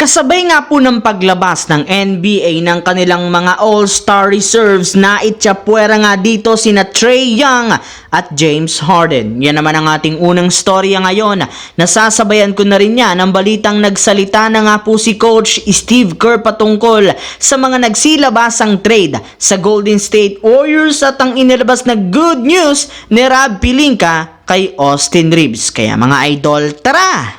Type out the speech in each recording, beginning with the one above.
Kasabay nga po ng paglabas ng NBA ng kanilang mga All-Star reserves na itsapuwera nga dito sina Trae Young at James Harden. Yan naman ang ating unang storya ngayon. Nasasabayan ko na rin yan ang balitang nagsalita na nga po si Coach Steve Kerr patungkol sa mga nagsilabasang trade sa Golden State Warriors at ang inilabas na good news ni Rob Pelinka kay Austin Reeves. Kaya mga idol, tara!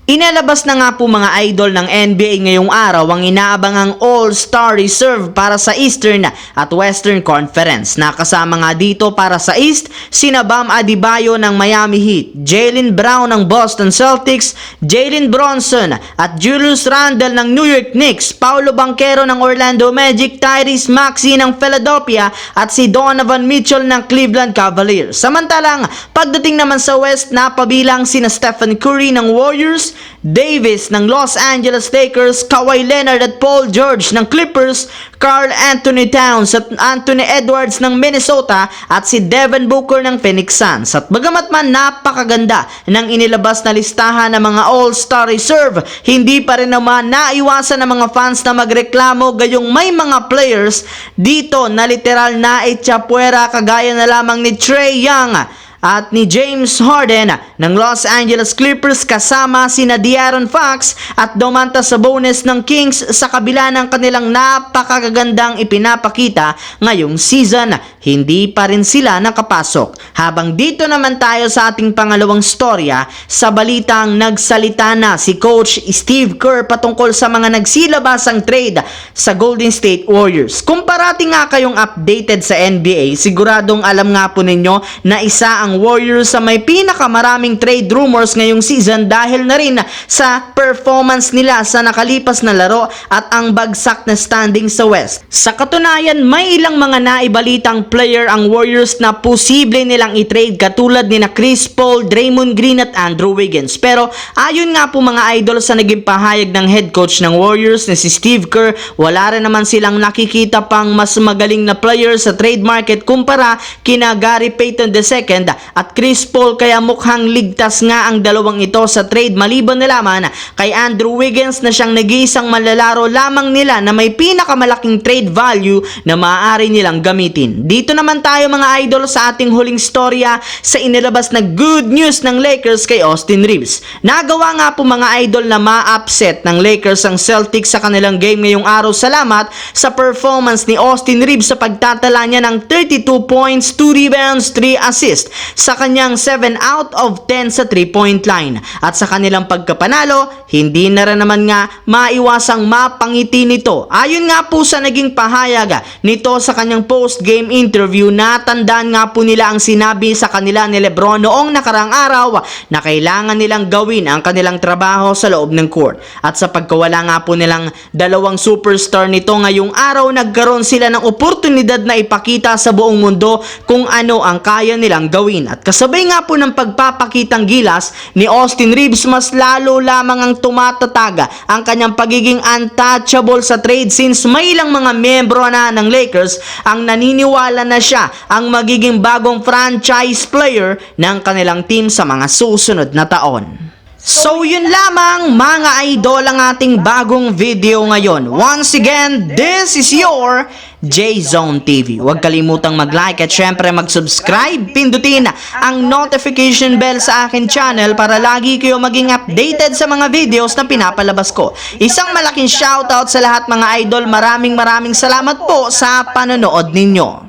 Inalabas na nga po mga idol ng NBA ngayong araw ang inaabangang All-Star Reserve para sa Eastern at Western Conference. Nakasama nga dito para sa East, sina Bam Adebayo ng Miami Heat, Jaylen Brown ng Boston Celtics, Jalen Brunson at Julius Randle ng New York Knicks, Paolo Banchero ng Orlando Magic, Tyrese Maxey ng Philadelphia at si Donovan Mitchell ng Cleveland Cavaliers. Samantalang pagdating naman sa West, napabilang sina Stephen Curry ng Warriors, Davis ng Los Angeles Lakers, Kawhi Leonard at Paul George ng Clippers, Karl Anthony Towns at Anthony Edwards ng Minnesota at si Devin Booker ng Phoenix Suns. At bagamat man napakaganda ng inilabas na listahan ng mga All-Star Reserve, hindi pa rin naman naiwasan ng mga fans na magreklamo gayong may mga players dito na literal na itsapuwera kagaya na lamang ni Trae Young at ni James Harden ng Los Angeles Clippers kasama sina De'Aaron Fox at Domantas Sabonis ng Kings sa kabila ng kanilang napakagandang ipinapakita ngayong season. Hindi pa rin sila nakapasok. Habang dito naman tayo sa ating pangalawang storya sa balitang nagsalita na si Coach Steve Kerr patungkol sa mga nagsilabasang trade sa Golden State Warriors. Kung parati nga kayong updated sa NBA, siguradong alam nga po ninyo na isa ang Warriors sa may pinakamaraming trade rumors ngayong season dahil na rin sa performance nila sa nakalipas na laro at ang bagsak na standing sa West. Sa katunayan, may ilang mga naibalitang player ang Warriors na posible nilang i-trade katulad ni na Chris Paul, Draymond Green at Andrew Wiggins. Pero ayon nga po mga idol sa naging pahayag ng head coach ng Warriors na si Steve Kerr, wala rin naman silang nakikita pang mas magaling na player sa trade market kumpara kina Gary Payton II at Chris Paul, kaya mukhang ligtas nga ang dalawang ito sa trade maliban na lamang kay Andrew Wiggins na siyang nag-iisang manlalaro lamang nila na may pinakamalaking trade value na maaari nilang gamitin. Dito naman tayo mga idol sa ating huling storya sa inilabas na good news ng Lakers kay Austin Reeves. Nagawa nga po mga idol na ma-upset ng Lakers ang Celtics sa kanilang game ngayong araw salamat sa performance ni Austin Reeves sa pagtatala niya ng 32 points, 2 rebounds, 3 assists sa kanyang 7 out of 10 sa 3-point line. At sa kanilang pagkapanalo, hindi na rin naman nga maiwasang mapangiti nito. Ayon nga po sa naging pahayag nito sa kanyang post-game interview, natandaan nga po nila ang sinabi sa kanila ni Lebron noong nakarang araw na kailangan nilang gawin ang kanilang trabaho sa loob ng court. At sa pagkawala nga po nilang dalawang superstar nito ngayong araw, nagkaroon sila ng oportunidad na ipakita sa buong mundo kung ano ang kaya nilang gawin. At kasabay nga po ng pagpapakitang gilas ni Austin Reeves, mas lalo lamang ang tumatataga ang kanyang pagiging untouchable sa trade since may ilang mga miyembro na ng Lakers ang naniniwala na siya ang magiging bagong franchise player ng kanilang team sa mga susunod na taon. So yun lamang mga idol ang ating bagong video ngayon. Once again, this is your J-Zone TV. Huwag kalimutang mag-like at syempre mag-subscribe. Pindutin ang notification bell sa akin channel para lagi kayo maging updated sa mga videos na pinapalabas ko. Isang malaking shoutout sa lahat mga idol. Maraming salamat po sa panonood ninyo.